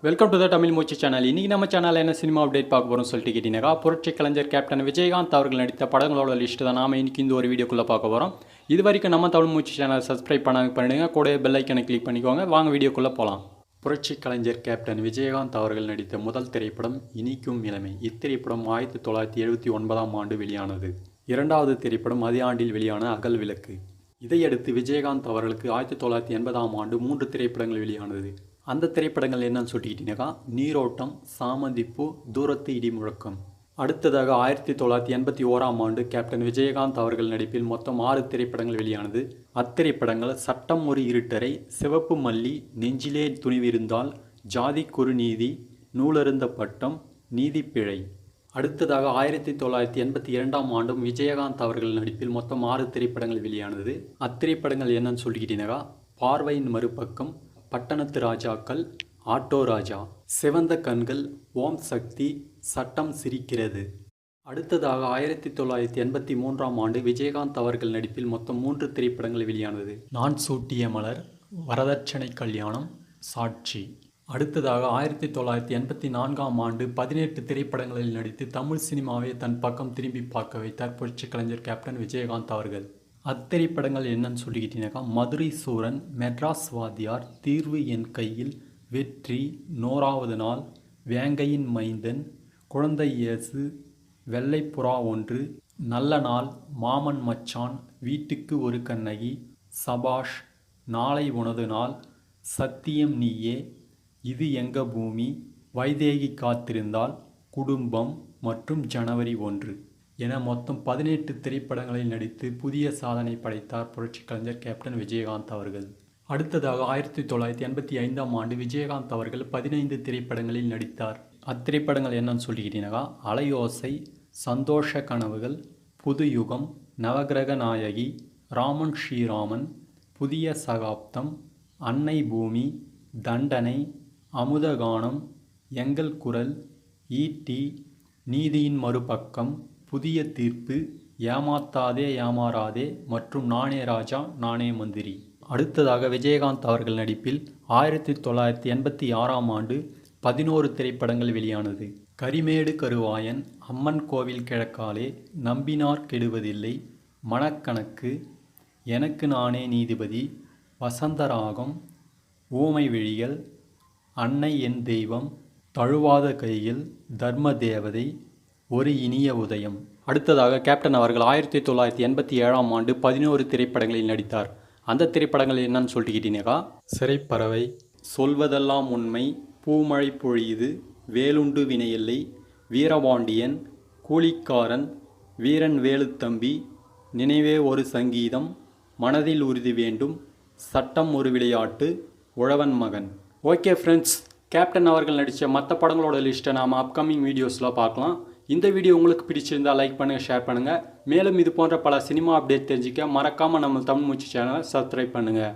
Welcome to the Tamil மூச்சு channel. இன்றைக்கி நம்ம சேனலில் என்ன சினிமா அப்டேட் பார்க்க போகிறோம் சொல்லிட்டு கேட்டீங்கன்னா, புரட்சி கலைஞர் கேப்டன் விஜயகாந்த் அவர்கள் நடித்த படங்களோட லிஸ்ட்டு தான் நாம் இன்றைக்கி இந்த ஒரு வீடியோக்குள்ளே பார்க்க போகிறோம். இது வரைக்கும் நம்ம தமிழ் மூச்சு சேனல் சப்ஸ்கிரைப் பண்ணிடுங்க, கூட பெல் ஐக்கனை கிளிக் பண்ணிக்கோங்க. வாங்க வீடியோக்குள்ளே போகலாம். புரட்சி கலைஞர் கேப்டன் விஜயகாந்த் அவர்கள் நடித்த முதல் திரைப்படம் இனிக்கும் இளமை. இத்திரைப்படம் 1979ஆம் ஆண்டு வெளியானது. இரண்டாவது திரைப்படம் அதே ஆண்டில் வெளியான அகல் விளக்கு. இதையடுத்து விஜயகாந்த் அவர்களுக்கு 1980ஆம் ஆண்டு 3 திரைப்படங்கள் வெளியானது. அந்த திரைப்படங்கள் என்னன்னு சொல்லிக்கிட்டீங்கன்னாக்கா, நீரோட்டம், சாமந்திப்பூ, தூரத்து இடி முழக்கம். அடுத்ததாக 1981ஆம் ஆண்டு கேப்டன் விஜயகாந்த் அவர்கள் நடிப்பில் மொத்தம் 6 திரைப்படங்கள் வெளியானது. அத்திரைப்படங்கள் சட்டம் ஒரு இருட்டரை, சிவப்பு மல்லி, நெஞ்சிலே துணிவிருந்தால், ஜாதிக்கொரு நீதி, நூலருந்த பட்டம், நீதிப்பிழை. அடுத்ததாக 1982ஆம் ஆண்டும் விஜயகாந்த் அவர்கள் நடிப்பில் மொத்தம் 6 திரைப்படங்கள் வெளியானது. அத்திரைப்படங்கள் என்னன்னு சொல்லிக்கிட்டீங்கன்னாக்கா, பார்வையின் மறுபக்கம், பட்டணத்து ராஜாக்கள், ஆட்டோ ராஜா, சிவந்த கண்கள், ஓம் சக்தி, சட்டம் சிரிக்கிறது. அடுத்ததாக 1983ஆம் ஆண்டு விஜயகாந்த் அவர்கள் நடிப்பில் மொத்தம் 3 திரைப்படங்கள் வெளியானது. நான் சூட்டிய மலர், வரதட்சணை கல்யாணம், சாட்சி. அடுத்ததாக 1984ஆம் ஆண்டு 18 திரைப்படங்களில் நடித்து தமிழ் சினிமாவை தன் பக்கம் திரும்பி பார்க்க வைத்தார் புரட்சி கலைஞர் கேப்டன் விஜயகாந்த் அவர்கள். அத்திரைப்படங்கள் என்னன்னு சொல்லிக்கிட்டீங்கன்னாக்கா, மதுரை சூரன், மெட்ராஸ் வாத்தியார், தீர்வு என் கையில், வெற்றி, 100வது நாள், வேங்கையின் மைந்தன், குழந்தை இயேசு, வெள்ளைப்புறா ஒன்று, நல்ல நாள், மாமன் மச்சான், வீட்டுக்கு ஒரு கண்ணகி, சபாஷ், நாளை உனது நாள், சத்தியம் நீயே, இது எங்க பூமி, வைதேகி காத்திருந்தால், குடும்பம் மற்றும் ஜனவரி 1 என மொத்தம் 18 திரைப்படங்களில் நடித்து புதிய சாதனை படைத்தார் புரட்சி கலைஞர் கேப்டன் விஜயகாந்த் அவர்கள். அடுத்ததாக 1985ஆம் ஆண்டு விஜயகாந்த் அவர்கள் 15 திரைப்படங்களில் நடித்தார். அத்திரைப்படங்கள் என்னன்னு சொல்லிக்கிட்டீங்கன்னா, அலையோசை, சந்தோஷ கனவுகள், புது யுகம், நவகிரக நாயகி, ராமன் ஸ்ரீராமன், புதிய சகாப்தம், அன்னை பூமி, தண்டனை, அமுதகானம், எங்கள் குரல், ஈட்டி, நீதியின் மறுபக்கம், புதிய தீர்ப்பு, ஏமாத்தாதே ஏமாறாதே மற்றும் நானே ராஜா நானே மந்திரி. அடுத்ததாக விஜயகாந்த் அவர்கள் நடிப்பில் 1986ஆம் ஆண்டு 11 திரைப்படங்கள் வெளியானது. கரிமேடு கருவாயன், அம்மன் கோவில் கிழக்காலே, நம்பினார் கெடுவதில்லை, மனக்கணக்கு, எனக்கு நானே நீதிபதி, வசந்தராகம், ஊமை விழிகள், அன்னை என் தெய்வம், தழுவாத கையில், தர்ம தேவதை, ஒரு இனிய உதயம். அடுத்ததாக கேப்டன் அவர்கள் 1987ஆம் ஆண்டு 11 திரைப்படங்களில் நடித்தார். அந்த திரைப்படங்கள் என்னன்னு சொல்லிக்கிட்டீங்கக்கா, சிறைப்பறவை, சொல்வதெல்லாம் உண்மை, பூமழை பொழியுது, வேலுண்டு வினையில்லை, வீரபாண்டியன், கூலிக்காரன், வீரன் வேலுத்தம்பி, நினைவே ஒரு சங்கீதம், மனதில் உறுதி வேண்டும், சட்டம் ஒரு விளையாட்டு, உழவன் மகன். ஓகே ஃப்ரெண்ட்ஸ், கேப்டன் அவர்கள் நடித்த மற்ற படங்களோட லிஸ்ட்டை நாம் அப்கமிங் வீடியோஸில் பார்க்கலாம். இந்த வீடியோ உங்களுக்கு பிடிச்சிருந்தால் லைக் பண்ணுங்கள், ஷேர் பண்ணுங்கள். மேலும் இது போன்ற பல சினிமா அப்டேட் தெரிஞ்சிக்க மறக்காமல் நம்ம தமிழ் மூச்சு சேனலை சப்ஸ்கிரைப் பண்ணுங்கள்.